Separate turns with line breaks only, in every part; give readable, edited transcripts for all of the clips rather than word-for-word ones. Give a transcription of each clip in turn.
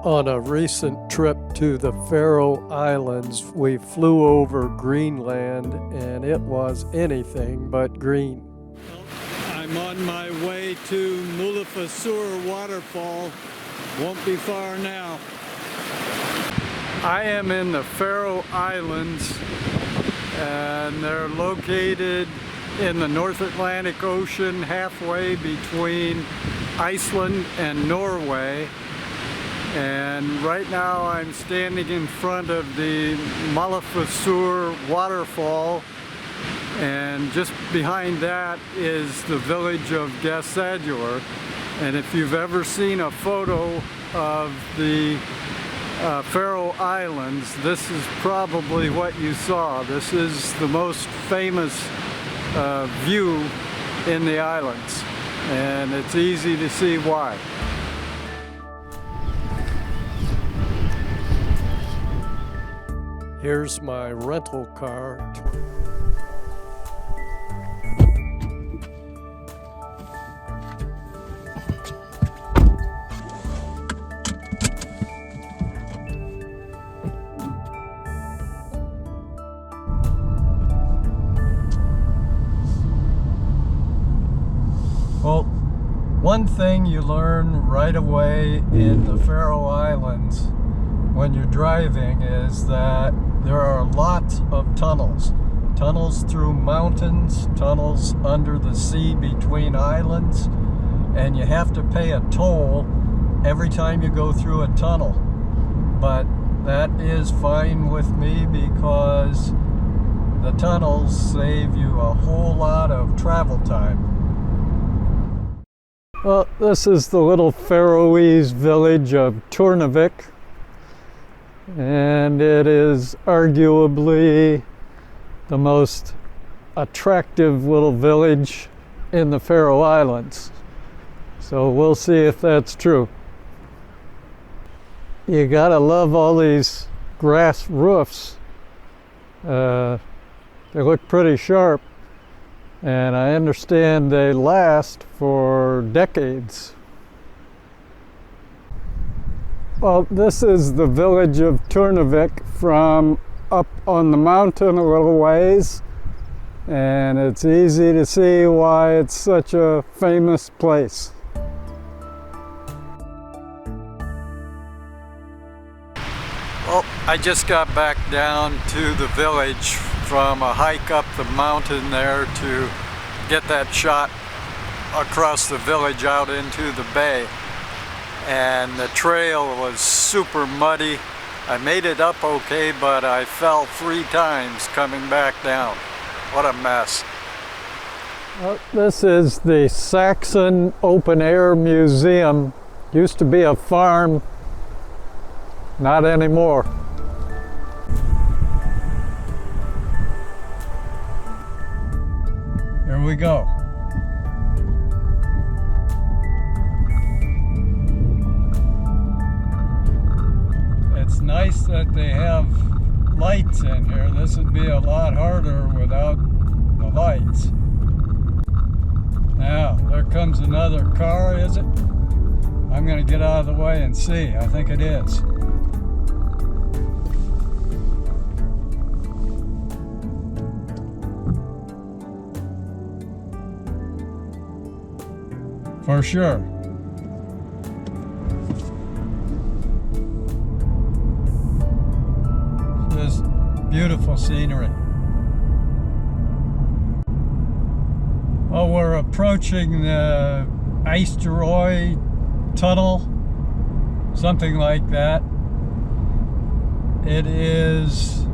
On a recent trip to the Faroe Islands, we flew over Greenland and it was anything but green.
I'm on my way to Mulafasur waterfall. Won't be far now. I am in the Faroe Islands and they're located in the North Atlantic Ocean, halfway between Iceland and Norway. And right now I'm standing in front of the Mulafasur waterfall, and just behind that is the village of Gasadjur. And if you've ever seen a photo of the Faroe Islands, this is probably what you saw. This is the most famous view in the islands, and it's easy to see why.
Here's my rental car. Well, one thing you learn right away in the Faroe Islands when you're driving is that there are lots of tunnels. Tunnels through mountains, tunnels under the sea between islands, and you have to pay a toll every time you go through a tunnel. But that is fine with me because the tunnels save you a whole lot of travel time. Well, this is the little Faroese village of Turnavik, and it is arguably the most attractive little village in the Faroe Islands. So we'll see if that's true. You gotta love all these grass roofs. They look pretty sharp, and I understand they last for decades. Well, this is the village of Turnavik from up on the mountain a little ways, and it's easy to see why it's such a famous place. Well, I just got back down to the village from a hike up the mountain there to get that shot across the village out into the bay. And the trail was super muddy. I made it up okay, but I fell 3 times coming back down. What a mess. Well, this is the Saxon Open Air Museum. Used to be a farm, not anymore. Here we go. It's nice that they have lights in here. This would be a lot harder without the lights. Now, there comes another car, is it? I'm going to get out of the way and see. I think it is. For sure. This beautiful scenery. Well, we're approaching the Eysturoy tunnel, something like that. It is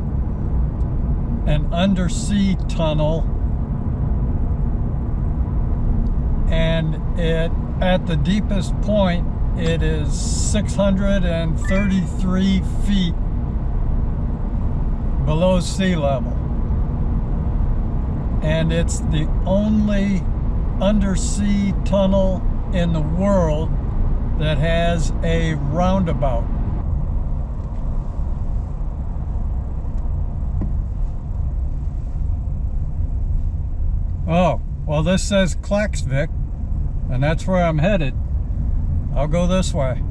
an undersea tunnel, and at the deepest point it is 633 feet below sea level, and it's the only undersea tunnel in the world that has a roundabout. Oh, well, this says Klaksvik, and that's where I'm headed. I'll go this way.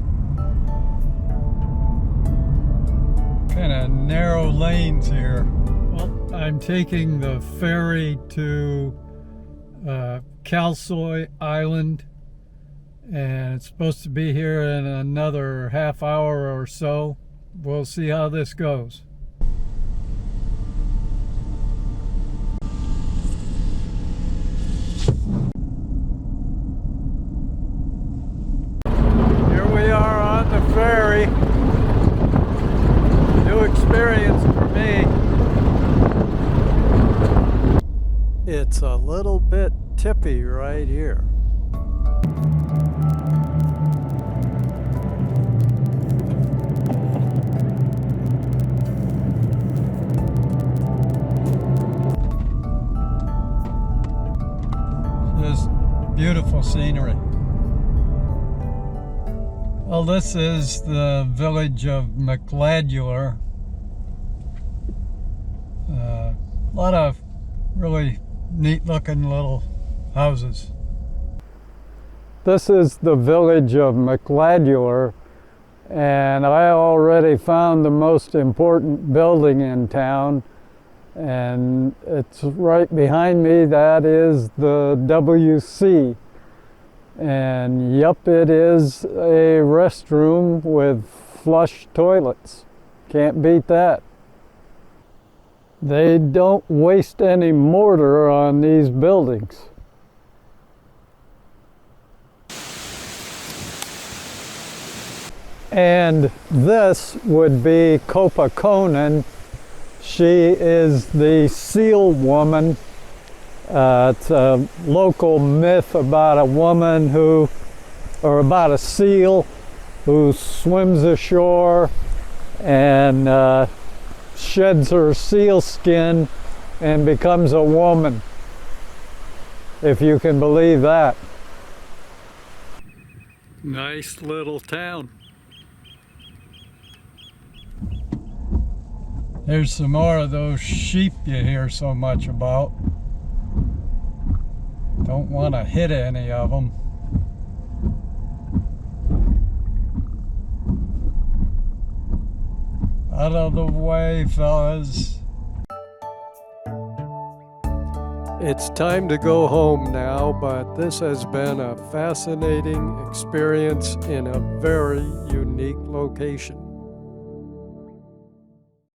narrow lanes here.
Well, I'm taking the ferry to Faroe Island, and it's supposed to be here in another half hour or so. We'll see how this goes. Here we are on the ferry. New experience for me. It's a little bit tippy right here. Just beautiful scenery. Well, this is the village of McLadular. A lot of really neat looking little houses. This is the village of McLadular, and I already found the most important building in town, and it's right behind me. That is the WC, and yup, it is a restroom with flush toilets. Can't beat that. They don't waste any mortar on these buildings. And this would be Copa Conan. She is the seal woman. It's a local myth about a woman who, or about a seal who swims ashore and sheds her seal skin and becomes a woman, if you can believe that. Nice little town. There's some more of those sheep you hear so much about. Don't want to hit any of them. Out of the way, fellas. It's time to go home now, but this has been a fascinating experience in a very unique location.